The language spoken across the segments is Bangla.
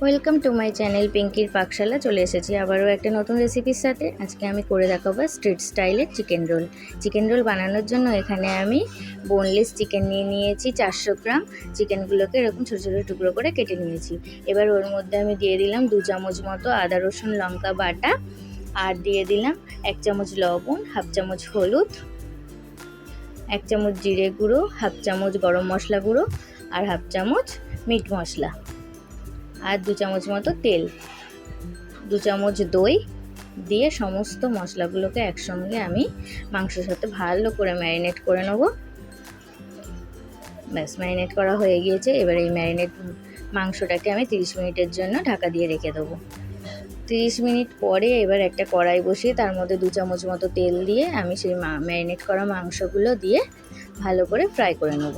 ওয়েলকাম টু মাই চ্যানেল পিঙ্কির পাকশালা। চলে এসেছি আবারও একটা নতুন রেসিপির সাথে। আজকে আমি করে দেখাবো স্ট্রিট স্টাইলের চিকেন রোল। চিকেন রোল বানানোর জন্য এখানে আমি বোনলেস চিকেন নিয়ে নিয়েছি 400 গ্রাম। চিকেনগুলোকে এরকম ছোটো ছোটো টুকরো করে কেটে নিয়েছি। এবার ওর মধ্যে আমি দিয়ে দিলাম 2 চামচ মতো আদা রসুন লঙ্কা বাটা, আর দিয়ে দিলাম 1 চামচ লবণ, হাফ চামচ হলুদ, 1 চামচ জিরে গুঁড়ো, হাফ চামচ গরম মশলা গুঁড়ো, আর হাফ চামচ মিট মশলা, আর 2 চামচ মতো তেল, 2 চামচ দই দিয়ে সমস্ত মশলাগুলোকে একসঙ্গে আমি মাংসের সাথে ভালো করে ম্যারিনেট করে নেব। ব্যাস, ম্যারিনেট করা হয়ে গিয়েছে। এবার এই ম্যারিনেট মাংসটাকে আমি 30 মিনিটের জন্য ঢাকা দিয়ে রেখে দেবো। 30 মিনিট পরে এবার একটা কড়াই বসিয়ে তার মধ্যে 2 চামচ মতো তেল দিয়ে আমি সেই ম্যারিনেট করা মাংসগুলো দিয়ে ভালো করে ফ্রাই করে নেব।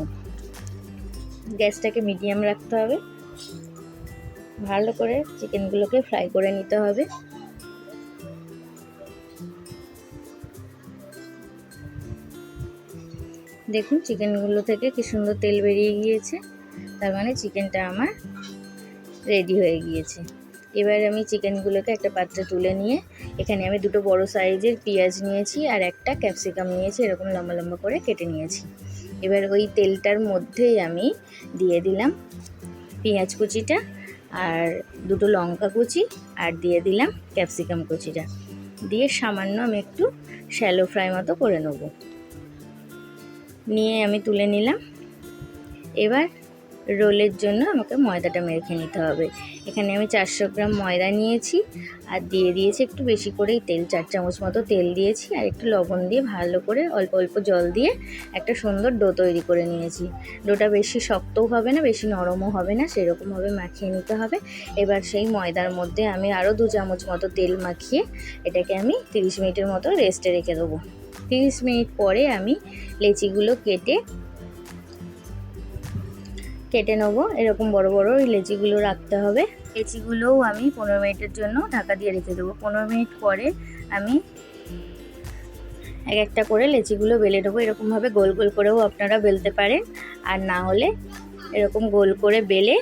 গ্যাসটাকে মিডিয়াম রাখতে হবে। ভালো করে চিকেনগুলোকে ফ্রাই করে নিতে হবে। দেখুন চিকেনগুলো থেকে কি সুন্দর তেল বেরিয়ে গিয়েছে, তার মানে চিকেনটা আমার রেডি হয়ে গিয়েছে। এবার আমি চিকেনগুলোকে একটা পাত্রে তুলে নিয়ে এখানে আমি 2 বড় সাইজের পেঁয়াজ নিয়েছি আর একটা ক্যাপসিকাম নিয়েছি, এরকম লম্বা লম্বা করে কেটে নিয়েছি। এবার ওই তেলটার মধ্যেই আমি দিয়ে দিলাম পেঁয়াজ কুচিটা আর 2 লঙ্কা কুচি, আর দিয়ে দিলাম ক্যাপসিকাম কুচিটা, দিয়ে সামান্য আমি একটু শ্যালো ফ্রাই মতো করে নেব। নিয়ে আমি তুলে নিলাম। এবার রোলের জন্য আমাকে ময়দাটা মেখে নিতে হবে। এখানে আমি 400 গ্রাম ময়দা নিয়েছি আর দিয়ে দিয়েছি একটু বেশি করেই তেল, 4 চামচ মতো তেল দিয়েছি, আর একটু লবণ দিয়ে ভালো করে অল্প অল্প জল দিয়ে একটা সুন্দর ডো তৈরি করে নিয়েছি। ডোটা বেশি শক্তও হবে না, বেশি নরমও হবে না, সেরকমভাবে মাখিয়ে নিতে হবে। এবার সেই ময়দার মধ্যে আমি আরও 2 চামচ মতো তেল মাখিয়ে এটাকে আমি 30 মিনিটের মতো রেস্টে রেখে দেবো। 30 মিনিট পরে আমি লেচিগুলো কেটে নেবো। এরকম বড় বড় ওই লেচিগুলো রাখতে হবে। লেচিগুলোও আমি 15 মিনিটের জন্য ঢাকা দিয়ে রেখে দেবো। 15 মিনিট পরে আমি এক একটা করে লেচিগুলো বেলে নেবো। এরকমভাবে গোল গোল করেও আপনারা বেলতে পারেন, আর না হলে এরকম গোল করে বেলে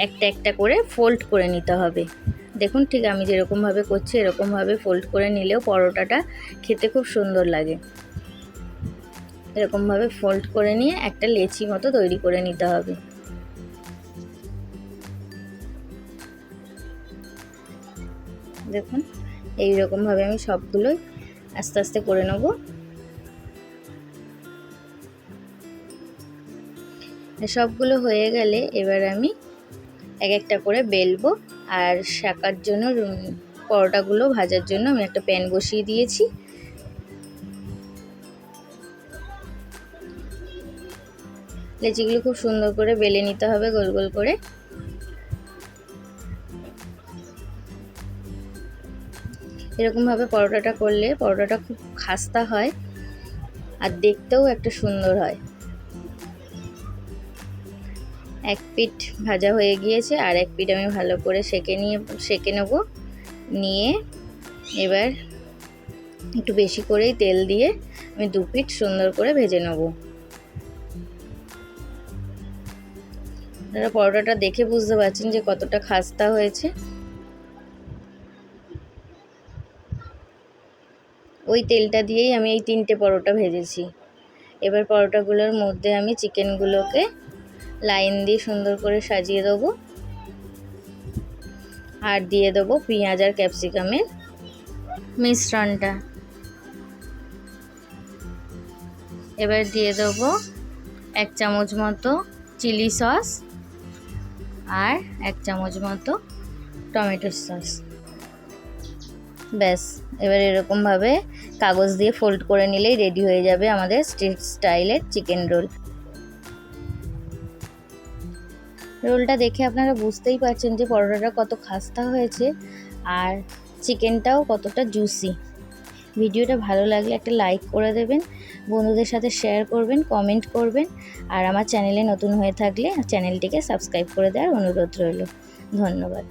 একটা একটা করে ফোল্ড করে নিতে হবে। দেখুন ঠিক আমি যেরকমভাবে করছি এরকমভাবে ফোল্ড করে নিলেও পরোটাটা খেতে খুব সুন্দর লাগে। এরকমভাবে ফোল্ড করে নিয়ে একটা লেচি মতো তৈরি করে নিতে হবে। দেখুন এইরকমভাবে আমি সবগুলোই আস্তে আস্তে করে নেব। সবগুলো হয়ে গেলে এবার আমি এক একটা করে বেলবো। আর শাকার জন্য পরোটাগুলো ভাজার জন্য আমি একটা প্যান বসিয়ে দিয়েছি। লেচিগুলো খুব সুন্দর করে বেলে নিতে হবে গোল গোল করে। এরকমভাবে পরোটাটা করলে পরোটাটা খুব খাস্তা হয় আর দেখতেও একটা সুন্দর হয়। এক পিঠ ভাজা হয়ে গিয়েছে, আর এক পিঠ আমি ভালো করে সেঁকে নেব। নিয়ে এবার একটু বেশি করেই তেল দিয়ে আমি 2 পিঠ সুন্দর করে ভেজে নেব। আপনারা পরোটাটা দেখে বুঝতে পারছেন যে কতটা খাস্তা হয়েছে। ওই তেলটা দিয়েই আমি এই 3টে পরোটা ভেজেছি। এবার পরোটাগুলোর মধ্যে আমি চিকেনগুলোকে লাইন দিয়ে সুন্দর করে সাজিয়ে দেবো, আর দিয়ে দেবো পেঁয়াজ আর ক্যাপসিকামের মিশ্রণটা। এবার দিয়ে দেবো 1 চামচ মতো চিলি সস আর 1 চামচ মতো টমেটো সস। ব্যাস, এবার এরকমভাবে কাগজ দিয়ে ফোল্ড করে নিলেই রেডি হয়ে যাবে আমাদের স্ট্রিট স্টাইলের চিকেন রোল। রোলটা দেখে আপনারা বুঝতেই পারছেন যে পরোটাটা কত খাস্তা হয়েছে আর চিকেনটাও কতটা জুসি। ভিডিওটা ভালো লাগলে একটা লাইক করে দেবেন, বন্ধুদের সাথে শেয়ার করবেন, কমেন্ট করবেন, আর আমার চ্যানেলে নতুন হয়ে থাকলে চ্যানেলটিকে সাবস্ক্রাইব করে দেওয়ার অনুরোধ রইল। ধন্যবাদ।